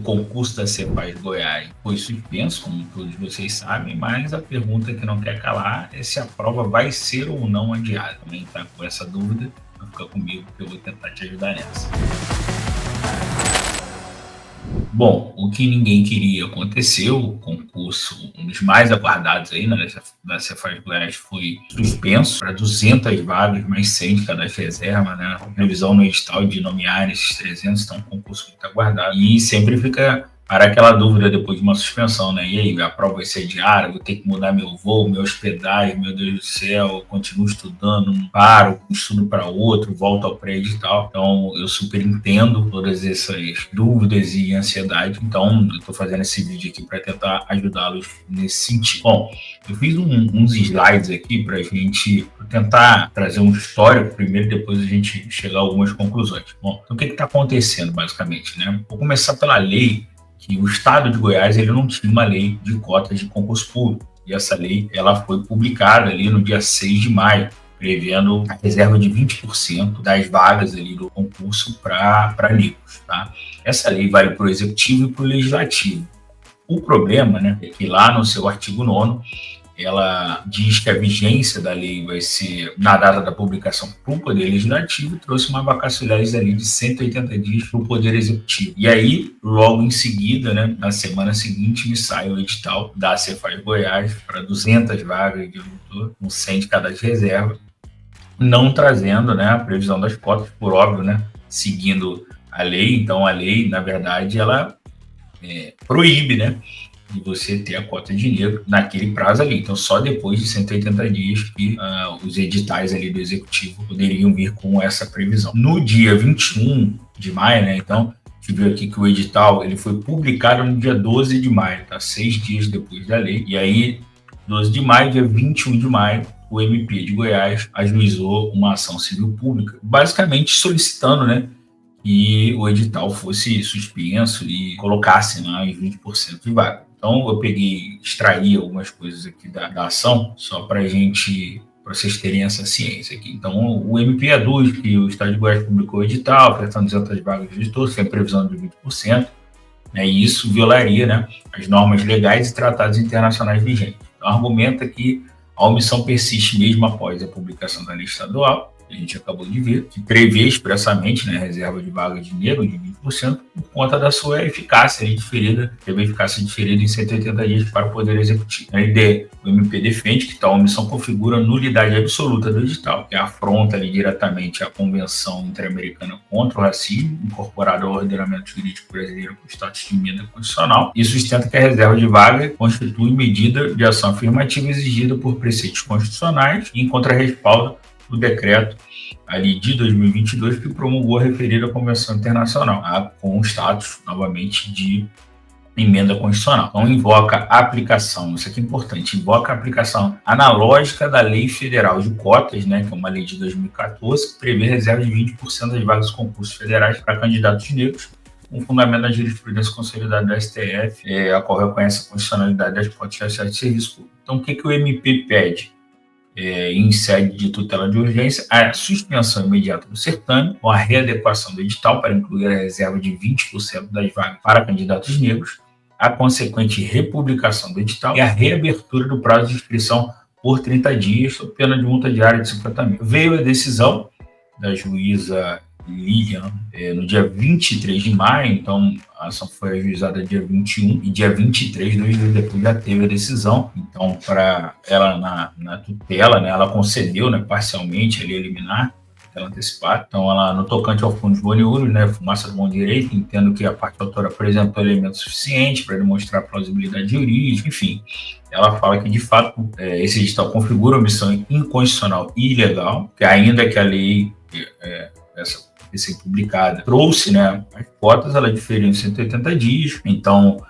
o concurso da Cefaz Goiás foi suspenso, como todos vocês sabem, mas a pergunta que não quer calar é se a prova vai ser ou não adiada. Também está com essa dúvida, então fica comigo que eu vou tentar te ajudar nessa. Bom, o que ninguém queria aconteceu, o concurso, um dos mais aguardados aí, né, da Cefaz Goiás, foi suspenso para 200 vagas, mais 100 de cada reserva, né? A previsão no edital de nomear esses 300, então um concurso muito aguardado. E sempre fica para aquela dúvida depois de uma suspensão, né? E aí, a prova vai ser diária, vou ter que mudar meu voo, minha hospedagem, meu Deus do céu, continuo estudando, não paro, estudo para outro, volto ao pré-edital. Então, eu super entendo todas essas dúvidas e ansiedade. Então, eu estou fazendo esse vídeo aqui para tentar ajudá-los nesse sentido. Bom, eu fiz uns slides aqui para a gente tentar trazer um histórico primeiro, depois a gente chegar a algumas conclusões. Bom, então o que está acontecendo, basicamente, né? Vou começar pela lei, que o estado de Goiás ele não tinha uma lei de cotas de concurso público. E essa lei ela foi publicada ali no dia 6 de maio, prevendo a reserva de 20% das vagas ali do concurso para negros. Tá? Essa lei vale para o Executivo e para o Legislativo. O problema, né, é que lá no seu artigo 9º, ela diz que a vigência da lei vai ser na data da publicação para o Poder Legislativo, trouxe uma vacatio legis ali de 180 dias para o Poder Executivo. E aí, logo em seguida, né, na semana seguinte, me sai o edital da Cefaz Goiás para 200 vagas de auditor, com 100 de cada reserva, não trazendo, né, a previsão das cotas, por óbvio, né, seguindo a lei. Então, a lei, na verdade, ela proíbe, né, de você ter a cota de negro naquele prazo ali. Então, só depois de 180 dias que os editais ali do Executivo poderiam vir com essa previsão. No dia 21 de maio, né, então, a gente viu aqui que o edital ele foi publicado no dia 12 de maio, tá? 6 dias depois da lei. E aí, 12 de maio, dia 21 de maio, o MP de Goiás ajuizou uma ação civil pública, basicamente solicitando, né, que o edital fosse suspenso e colocasse lá os 20% de vaga. Então, eu extraí algumas coisas aqui da ação, só para vocês terem essa ciência aqui. Então, o MP aduz que o Estado de Goiás publicou o edital, ofertando 200 vagas de editor, sem previsão de 20%, né, e isso violaria, né, as normas legais e tratados internacionais vigentes. Então, argumenta que a omissão persiste mesmo após a publicação da lei estadual, a gente acabou de ver, que prevê expressamente, né, reserva de vaga de negro de 20% por conta da sua eficácia diferida, teve eficácia diferida em 180 dias para o Poder Executivo. O MP defende que tal omissão configura nulidade absoluta do edital, que afronta ali diretamente a Convenção Interamericana contra o Racismo, incorporada ao ordenamento jurídico brasileiro com status de emenda constitucional, e sustenta que a reserva de vaga constitui medida de ação afirmativa exigida por preceitos constitucionais e encontra respaldo do decreto ali de 2022 que promulgou a referida Convenção Internacional, com status, novamente, de emenda constitucional. Então, invoca a aplicação, isso aqui é importante, invoca a aplicação analógica da Lei Federal de Cotas, né, que é uma lei de 2014, que prevê reserva de 20% das vagas de concursos federais para candidatos negros, com fundamento na jurisprudência consolidada da STF, a qual reconhece a constitucionalidade das cotas sociais de serviço público. Então, o que o MP pede? Em sede de tutela de urgência, a suspensão imediata do certame, com a readequação do edital para incluir a reserva de 20% das vagas para candidatos negros, a consequente republicação do edital e a reabertura do prazo de inscrição por 30 dias, sob pena de multa diária de 50 mil. Veio a decisão da juíza Lilian no dia 23 de maio, então a ação foi ajuizada dia 21 e dia 23, 2 dias depois, já teve a decisão. Então, para ela na tutela, né, ela concedeu, né, parcialmente ali eliminar tutela antecipada. Então, ela no tocante ao fundo de boniúrio, né, fumaça do bom direito, entendo que a parte autora apresentou elementos suficientes para demonstrar plausibilidade jurídica, enfim. Ela fala que, de fato, esse edital configura omissão inconstitucional e ilegal, que ainda que a lei essa publicada trouxe, né, as cotas, ela diferiu em 180 dias, então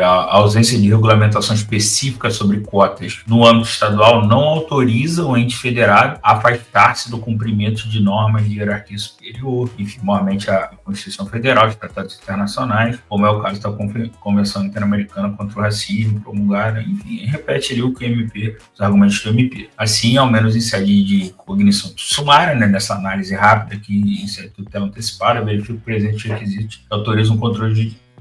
a ausência de regulamentação específica sobre cotas no âmbito estadual não autoriza o ente federado a afastar-se do cumprimento de normas de hierarquia superior, enfim, normalmente a Constituição Federal, os tratados internacionais, como é o caso da Convenção Interamericana contra o Racismo, promulgada, enfim, repete ali os argumentos do MP. Assim, ao menos em sede de cognição sumária, né, nessa análise rápida que em sede de tutela antecipada, verifica o presente requisito que autoriza um controle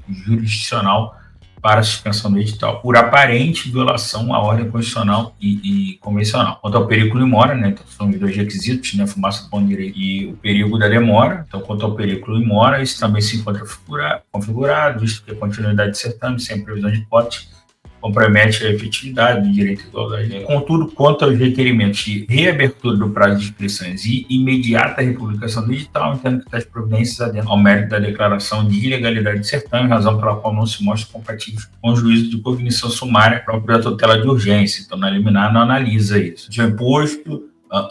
jurisdicional para a suspensão do edital, por aparente violação à ordem constitucional e convencional. Quanto ao perigo de demora, né, então são os dois requisitos, né, fumaça do ponto direito e o perigo da demora. Então, quanto ao perigo de demora, isso também se encontra configurado, visto que a continuidade de certame, sem previsão de hipótese, compromete a efetividade do direito à igualdade. Contudo, quanto aos requerimentos de reabertura do prazo de inscrições e imediata republicação do edital, entendo que tais providências adentram ao mérito da declaração de ilegalidade do certame, razão pela qual não se mostram compatíveis com o juízo de cognição sumária próprio da tutela de urgência. Então, na liminar não analisa isso.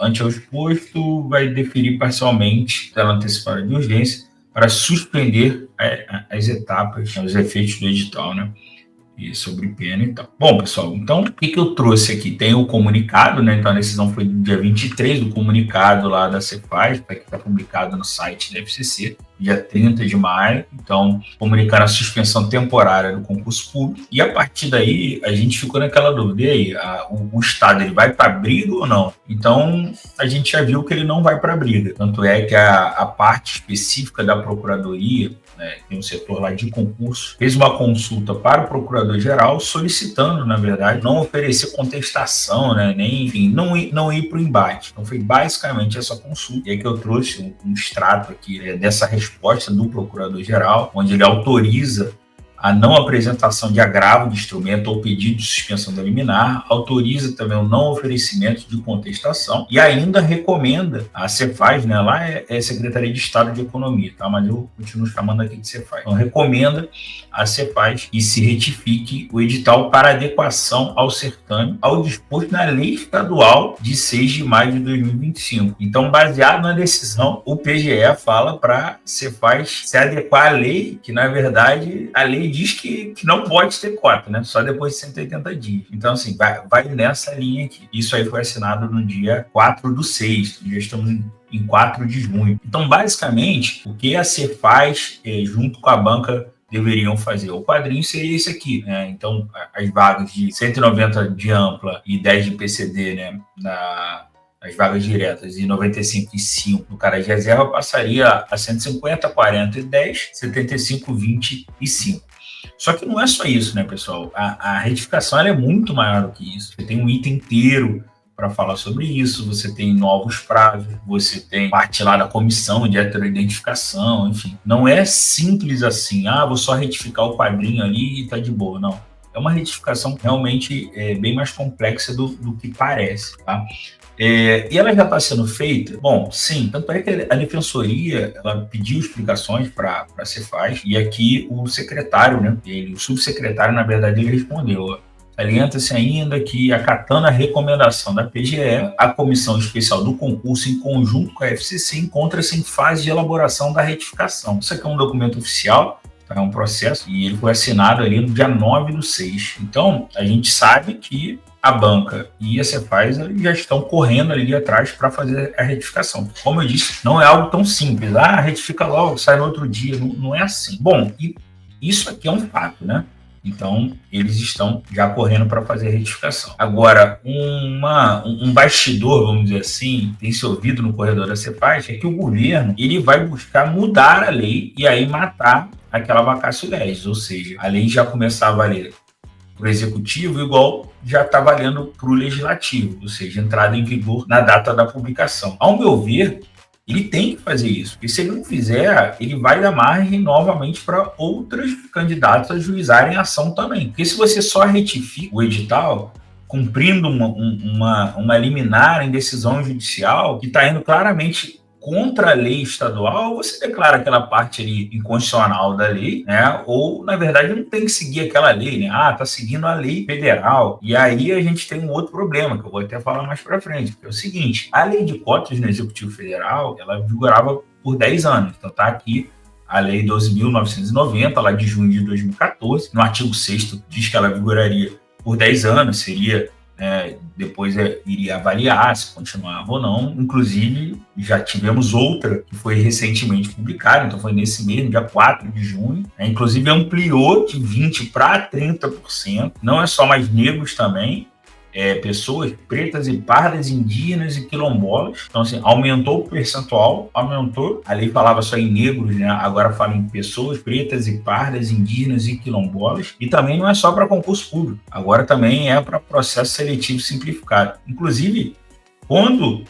Ante ao exposto, vai deferir parcialmente tutela antecipada de urgência para suspender as etapas, os efeitos do edital, né? E sobre pena e tal. Bom, pessoal, então o que eu trouxe aqui? Tem o comunicado, né? Então a decisão foi do dia 23, o comunicado lá da Cefaz, que está publicado no site da FCC, dia 30 de maio. Então, comunicar a suspensão temporária do concurso público. E a partir daí, a gente ficou naquela dúvida. E aí, o Estado ele vai para a briga ou não? Então, a gente já viu que ele não vai para a briga. Tanto é que a parte específica da Procuradoria, né, tem um setor lá de concurso, fez uma consulta para o Procurador-Geral solicitando, na verdade, não oferecer contestação, né, nem, enfim, não ir para o embate. Então foi basicamente essa consulta. E aí que eu trouxe um extrato aqui dessa resposta do Procurador-Geral, onde ele autoriza a não apresentação de agravo de instrumento ou pedido de suspensão da liminar, autoriza também o não oferecimento de contestação e ainda recomenda a Cefaz, né, lá é Secretaria de Estado de Economia, tá? Mas eu continuo chamando aqui de Cefaz. Então, recomenda a Cefaz que se retifique o edital para adequação ao certame, ao disposto na lei estadual de 6 de maio de 2025. Então, baseado na decisão, o PGE fala para Cefaz se adequar à lei, que na verdade a lei diz que não pode ter cota, né? Só depois de 180 dias. Então, assim, vai nessa linha aqui. Isso aí foi assinado no dia 4/6. Já estamos em 4 de junho. Então, basicamente, o que a Cefaz, junto com a banca, deveriam fazer? O quadrinho seria esse aqui, né? Então, as vagas de 190 de ampla e 10 de PCD, né? As vagas diretas e 95 e 5 do cara de reserva passaria a 150, 40 e 10, 75, 20 e 5. Só que não é só isso, né, pessoal? A retificação ela é muito maior do que isso. Você tem um item inteiro para falar sobre isso, você tem novos prazos, você tem parte lá da comissão de heteroidentificação, enfim. Não é simples assim, vou só retificar o quadrinho ali e tá de boa, não. É uma retificação realmente bem mais complexa do que parece, tá? E ela já está sendo feita? Bom, sim, tanto é que a Defensoria ela pediu explicações para a Cefaz, e aqui o secretário, né, o subsecretário, na verdade, ele respondeu. Salienta-se ainda que, acatando a recomendação da PGE, a Comissão Especial do Concurso, em conjunto com a FCC, encontra-se em fase de elaboração da retificação. Isso aqui é um documento oficial, é um processo, e ele foi assinado ali no dia 9/6. Então, a gente sabe que a banca e a Cefaz já estão correndo ali atrás para fazer a retificação. Como eu disse, não é algo tão simples. Retifica logo, sai no outro dia. Não é assim. Bom, e isso aqui é um fato, né? Então, eles estão já correndo para fazer a retificação. Agora, um bastidor, vamos dizer assim, tem se ouvido no corredor da Cefaz, é que o governo ele vai buscar mudar a lei e aí matar aquela vacácio legis, ou seja, a lei já começar a valer para o executivo, igual já está valendo para o legislativo, ou seja, entrada em vigor na data da publicação. Ao meu ver, ele tem que fazer isso, porque se ele não fizer, ele vai dar margem novamente para outros candidatos ajuizarem a ação também. Porque se você só retifica o edital, cumprindo uma liminar em decisão judicial, que está indo claramente contra a lei estadual, você declara aquela parte ali inconstitucional da lei, né? Ou, na verdade, não tem que seguir aquela lei, né? Tá seguindo a lei federal. E aí a gente tem um outro problema, que eu vou até falar mais para frente, que é o seguinte: a lei de cotas no Executivo Federal, ela vigorava por 10 anos. Então tá aqui a lei 12.990, lá de junho de 2014. No artigo 6º diz que ela vigoraria por 10 anos, seria... depois iria avaliar se continuava ou não. Inclusive, já tivemos outra que foi recentemente publicada, então foi nesse mês, dia 4 de junho. Inclusive, ampliou de 20% para 30%. Não é só mais negros também. pessoas pretas e pardas, indígenas e quilombolas. Então, assim, aumentou o percentual, aumentou. A lei falava só em negros, né? Agora fala em pessoas pretas e pardas, indígenas e quilombolas. E também não é só para concurso público, agora também é para processo seletivo simplificado. Inclusive, quando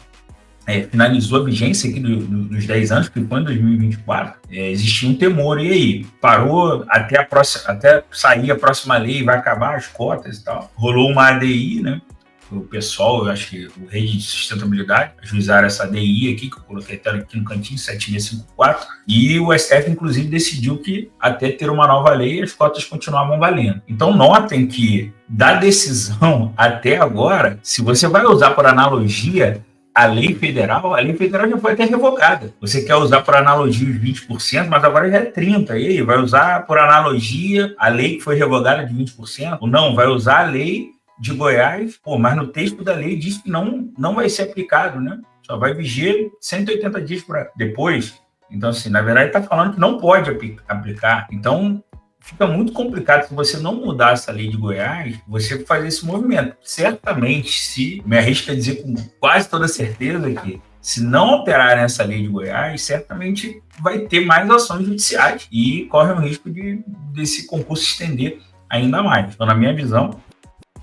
finalizou a vigência aqui dos 10 anos, que foi em 2024, existia um temor. E aí? Parou até sair a próxima lei, vai acabar as cotas e tal. Rolou uma ADI, né? O pessoal, eu acho que o Rede de Sustentabilidade, ajuizaram essa ADI aqui, que eu coloquei até aqui no cantinho, 7654, e o STF, inclusive, decidiu que até ter uma nova lei, as cotas continuavam valendo. Então, notem que, da decisão até agora, se você vai usar por analogia a lei federal já foi até revogada. Você quer usar por analogia os 20%, mas agora já é 30%. E aí, vai usar por analogia a lei que foi revogada de 20%? Ou não, vai usar a lei de Goiás, mas no texto da lei diz que não vai ser aplicado, né? Só vai viger 180 dias para depois. Então, assim, na verdade, está falando que não pode aplicar. Então, fica muito complicado se você não mudar essa lei de Goiás, você fazer esse movimento. Certamente, me arrisco a dizer com quase toda certeza que, se não alterarem essa lei de Goiás, certamente vai ter mais ações judiciais e corre o risco desse concurso estender ainda mais. Então, na minha visão,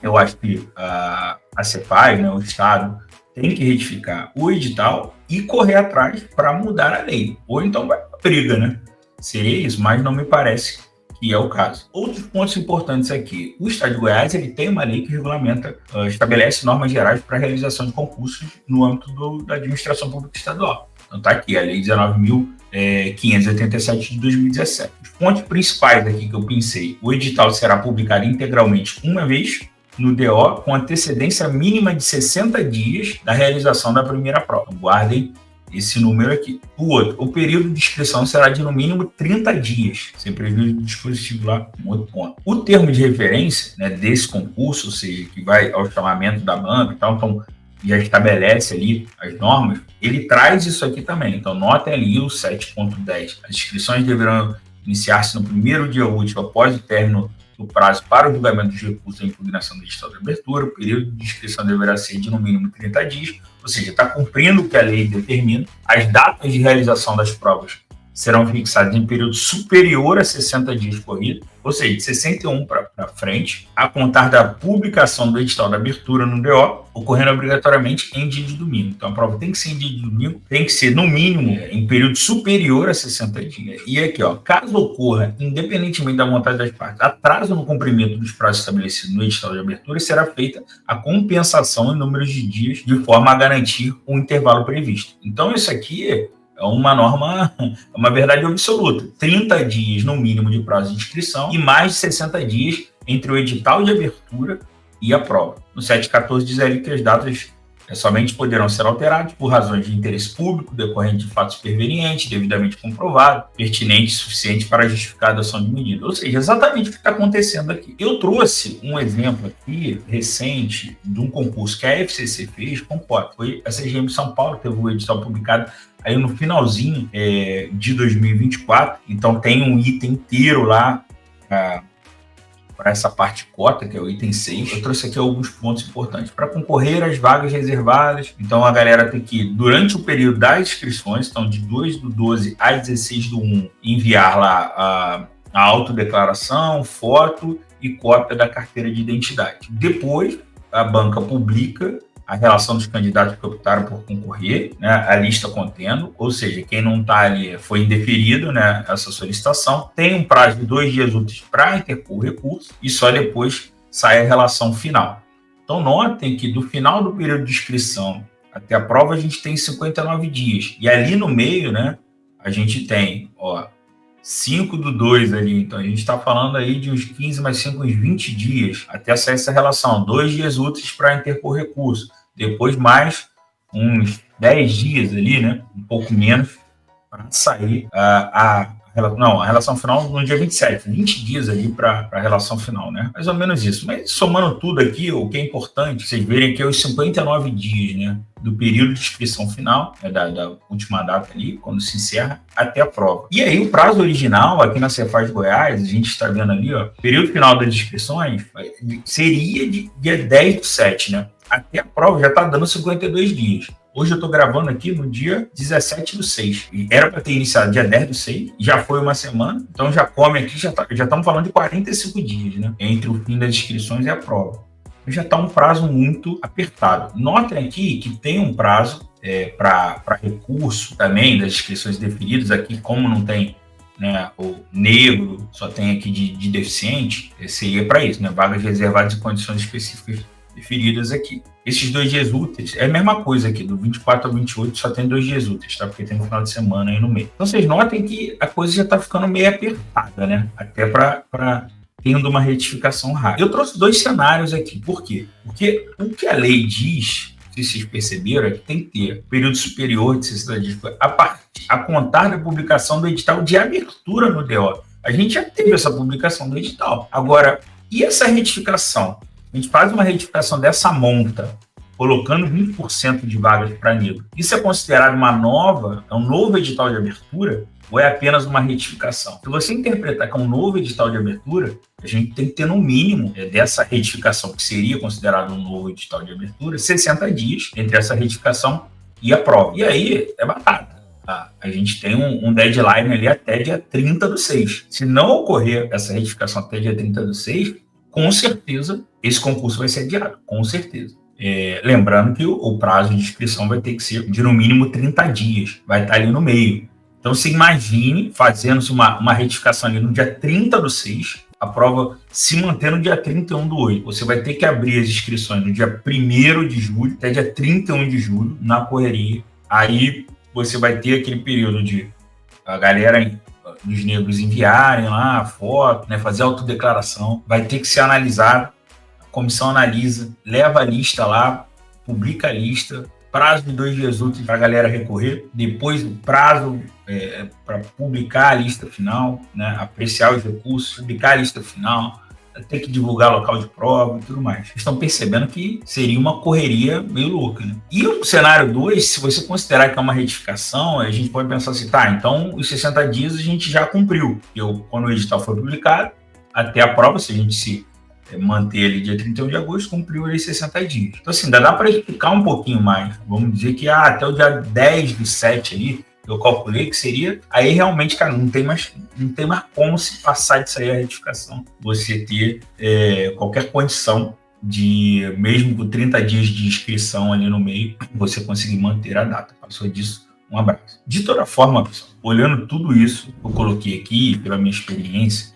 eu acho que a CEFAS, né, o Estado, tem que retificar o edital e correr atrás para mudar a lei. Ou então vai para briga, né? Seria isso, mas não me parece que é o caso. Outros pontos importantes aqui. O Estado de Goiás ele tem uma lei que regulamenta, estabelece normas gerais para a realização de concursos no âmbito da administração pública estadual. Então está aqui a Lei 19.587 de 2017. Os pontos principais aqui que eu pensei: o edital será publicado integralmente uma vez no DO, com antecedência mínima de 60 dias da realização da primeira prova. Então, guardem esse número aqui. O outro, o período de inscrição será de no mínimo 30 dias, sem prejuízo do dispositivo lá, um outro ponto. O termo de referência, né, desse concurso, ou seja, que vai ao chamamento da banca e tal, então já estabelece ali as normas, ele traz isso aqui também. Então, notem ali o 7.10. As inscrições deverão iniciar-se no primeiro dia útil após o término do prazo para o julgamento dos recursos da impugnação do edital de abertura. O período de inscrição deverá ser de no mínimo 30 dias, ou seja, está cumprindo o que a lei determina. As datas de realização das provas serão fixadas em período superior a 60 dias corridos, ou seja, de 61 para frente, a contar da publicação do edital de abertura no DO, ocorrendo obrigatoriamente em dia de domingo. Então, a prova tem que ser em dia de domingo, tem que ser, no mínimo, em período superior a 60 dias. E aqui, caso ocorra, independentemente da vontade das partes, atraso no cumprimento dos prazos estabelecidos no edital de abertura, será feita a compensação em números de dias, de forma a garantir o intervalo previsto. Então, isso aqui é uma norma, uma verdade absoluta. 30 dias no mínimo de prazo de inscrição e mais de 60 dias entre o edital de abertura e a prova. No 7.14 diz ali que as datas somente poderão ser alteradas por razões de interesse público, decorrente de fatos supervenientes, devidamente comprovado, pertinente e suficiente para justificar a adoção de medida. Ou seja, exatamente o que está acontecendo aqui. Eu trouxe um exemplo aqui, recente, de um concurso que a FCC fez com cota. Foi a CGM de São Paulo, teve o edital publicado aí no finalzinho de 2024. Então tem um item inteiro lá para essa parte cota, que é o item 6. Eu trouxe aqui alguns pontos importantes. Para concorrer às vagas reservadas, então a galera tem que, durante o período das inscrições, então de 2/12 a 16/1, enviar lá a autodeclaração, foto e cópia da carteira de identidade. Depois, a banca publica a relação dos candidatos que optaram por concorrer, né, a lista contendo, ou seja, quem não está ali foi indeferido, né, essa solicitação, tem um prazo de 2 dias úteis para interpor o recurso e só depois sai a relação final. Então, notem que do final do período de inscrição até a prova a gente tem 59 dias, e ali no meio, né, a gente tem 5/2 ali, então a gente está falando aí de uns 15 mais 5, uns 20 dias até sair essa relação, 2 dias úteis para interpor recurso, depois mais uns 10 dias ali, né, um pouco menos, para sair a a relação final no dia 27, 20 dias ali para a relação final, né? Mais ou menos isso. Mas somando tudo aqui, o que é importante, vocês verem que é os 59 dias, né? Do período de inscrição final, né, da última data ali, quando se encerra, até a prova. E aí o prazo original, aqui na Cefaz Goiás, a gente está vendo ali, ó, período final das inscrições seria de dia 10/7, né? Até a prova já está dando 52 dias. Hoje eu estou gravando aqui no dia 17/6. E era para ter iniciado dia 10/6, já foi uma semana, então já come aqui, já estamos falando de 45 dias, né? Entre o fim das inscrições e a prova. Já está um prazo muito apertado. Notem aqui que tem um prazo para recurso também das inscrições deferidas. Aqui, como não tem, né, o negro, só tem aqui de deficiente, seria para isso, né? Vagas reservadas em condições específicas deferidas aqui. Esses 2 dias úteis é a mesma coisa aqui, do 24 ao 28 só tem 2 dias úteis, tá? Porque tem um final de semana aí no meio. Então vocês notem que a coisa já está ficando meio apertada, né? Até para tendo uma retificação rápida. Eu trouxe 2 cenários aqui. Por quê? Porque o que a lei diz, se vocês perceberam, é que tem que ter período superior de necessidade a contar da publicação do edital de abertura no DO. A gente já teve essa publicação do edital. Agora, e essa retificação? A gente faz uma retificação dessa monta, colocando 20% de vagas para negro. Isso é considerado um novo edital de abertura ou é apenas uma retificação? Se você interpretar que é um novo edital de abertura, a gente tem que ter no mínimo dessa retificação, que seria considerado um novo edital de abertura, 60 dias entre essa retificação e a prova. E aí é batata. Tá? A gente tem um deadline ali até dia 30/6. Se não ocorrer essa retificação até dia 30/6, com certeza esse concurso vai ser adiado, com certeza. Lembrando que o prazo de inscrição vai ter que ser de no mínimo 30 dias, vai estar ali no meio. Então, você imagine fazendo-se uma retificação ali no dia 30/6, a prova se manter no dia 31/8. Você vai ter que abrir as inscrições no dia 1º de julho até dia 31 de julho, na correria. Aí você vai ter aquele período de a galera dos negros enviarem lá a foto, né, fazer a autodeclaração, vai ter que ser analisado, a comissão analisa, leva a lista lá, publica a lista, prazo de 2 dias úteis para a galera recorrer, depois o prazo para publicar a lista final, né, apreciar os recursos, publicar a lista final, ter que divulgar local de prova e tudo mais. Vocês estão percebendo que seria uma correria meio louca, né? E o cenário 2, se você considerar que é uma retificação, a gente pode pensar assim, tá, então os 60 dias a gente já cumpriu. Quando o edital foi publicado, até a prova, se a gente se manter ali dia 31 de agosto, cumpriu ali 60 dias. Então, assim, ainda dá para explicar um pouquinho mais. Vamos dizer que até o dia 10/7 ali, eu calculei que seria, aí realmente, cara, não tem mais como se passar disso aí a retificação. Você ter qualquer condição de, mesmo com 30 dias de inscrição ali no meio, você conseguir manter a data. Passou disso, um abraço. De toda forma, pessoal, olhando tudo isso que eu coloquei aqui, pela minha experiência,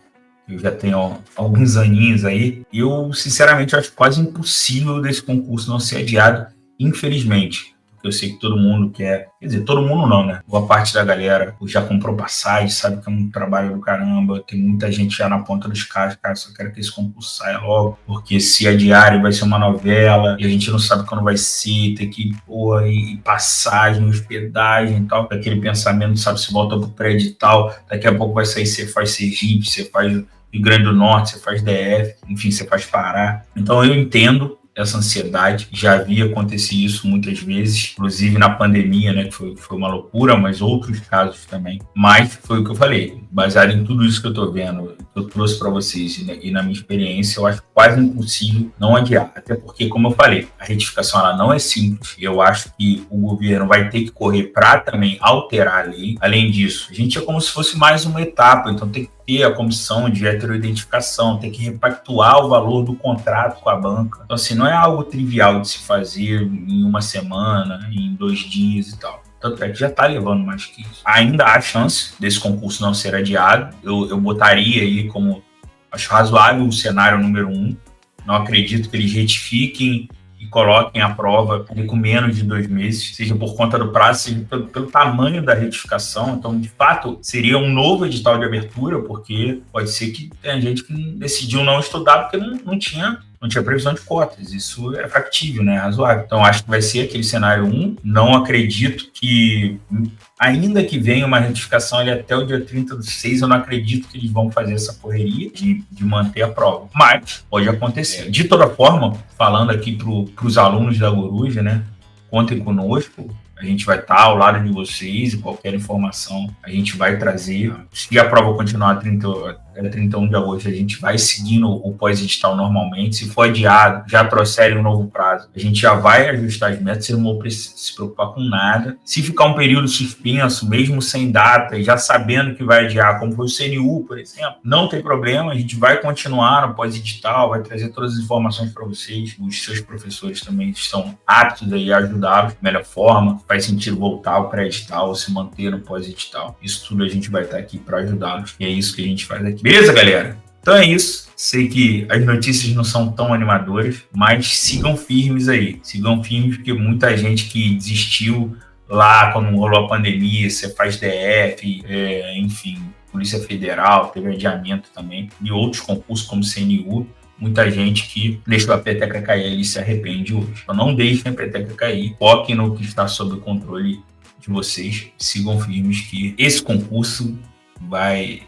eu já tenho alguns aninhos aí, eu, sinceramente, acho quase impossível desse concurso não ser adiado, infelizmente. Eu sei que todo mundo quer dizer, todo mundo não, né? Boa parte da galera já comprou passagem, sabe que é um trabalho do caramba, tem muita gente já na ponta dos carros, cara, só quero que esse concurso saia logo, porque se adiar vai ser uma novela, e a gente não sabe quando vai ser, tem que ir passagem, hospedagem e tal, aquele pensamento, sabe, se volta pro pré-edital, daqui a pouco vai sair, você faz Sergipe, você faz Rio Grande do Norte, você faz DF, enfim, você faz Pará. Então eu entendo essa ansiedade, já havia acontecido isso muitas vezes, inclusive na pandemia, né, que foi uma loucura, mas outros casos também. Mas foi o que eu falei, baseado em tudo isso que eu estou vendo, que eu trouxe para vocês e na minha experiência, eu acho quase impossível não adiar. Até porque, como eu falei, a retificação ela não é simples. Eu acho que o governo vai ter que correr para também alterar a lei. Além disso, a gente é como se fosse mais uma etapa, então tem que ter a comissão de heteroidentificação, tem que repactuar o valor do contrato com a banca. Então, assim, não é algo trivial de se fazer em uma semana, em 2 dias e tal. Tanto é que já está levando mais que isso. Ainda há chance desse concurso não ser adiado. Eu botaria aí como, acho razoável, o cenário número 1. Não acredito que eles retifiquem e coloquem a prova com menos de 2 meses, seja por conta do prazo, seja pelo tamanho da retificação. Então, de fato, seria um novo edital de abertura, porque pode ser que tenha gente que decidiu não estudar porque não tinha não tinha previsão de cotas. Isso é factível, né? Razoável. Então, acho que vai ser aquele cenário 1. Não acredito que, ainda que venha uma retificação ali até o dia 30/6, eu não acredito que eles vão fazer essa correria de manter a prova. Mas pode acontecer. De toda forma, falando aqui para os alunos da Coruja, né? Contem conosco. A gente vai estar ao lado de vocês e qualquer informação a gente vai trazer. Se a prova continuar 31 de agosto, a gente vai seguindo o pós-edital normalmente. Se for adiado, já trouxerem um novo prazo, a gente já vai ajustar as metas, vocês não vão se preocupar com nada. Se ficar um período suspenso, mesmo sem data, e já sabendo que vai adiar, como foi o CNU, por exemplo, não tem problema, a gente vai continuar no pós-edital, vai trazer todas as informações para vocês. Os seus professores também estão aptos aí a ajudá-los da melhor forma. Faz sentido voltar ao pré-edital, se manter no pós-edital. Isso tudo a gente vai estar aqui para ajudá-los. E é isso que a gente faz aqui. Beleza, galera? Então é isso. Sei que as notícias não são tão animadoras, mas sigam firmes aí. Sigam firmes, porque muita gente que desistiu lá quando rolou a pandemia, você faz DF, enfim, Polícia Federal, teve adiamento também, e outros concursos como CNU, muita gente que deixou a peteca cair e se arrepende hoje. Então não deixem a peteca cair, foquem no que está sob o controle de vocês, sigam firmes que esse concurso vai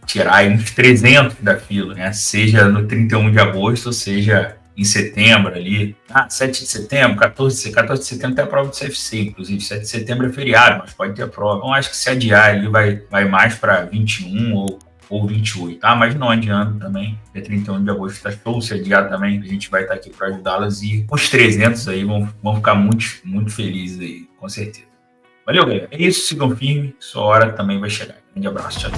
tirar aí uns 300 da fila, né? Seja no 31 de agosto, ou seja em setembro ali. 7 de setembro, 14 de setembro tem a prova do CFC, inclusive 7 de setembro é feriado, mas pode ter a prova. Então acho que se adiar ali vai mais para 21 ou 28, tá? Mas não adianta também, é 31 de agosto, tá show, se adiar também, a gente vai estar aqui para ajudá-las e os 300 aí vão ficar muito, muito felizes aí, com certeza. Valeu, galera. É isso, sigam firme, sua hora também vai chegar. Grande abraço, tchau.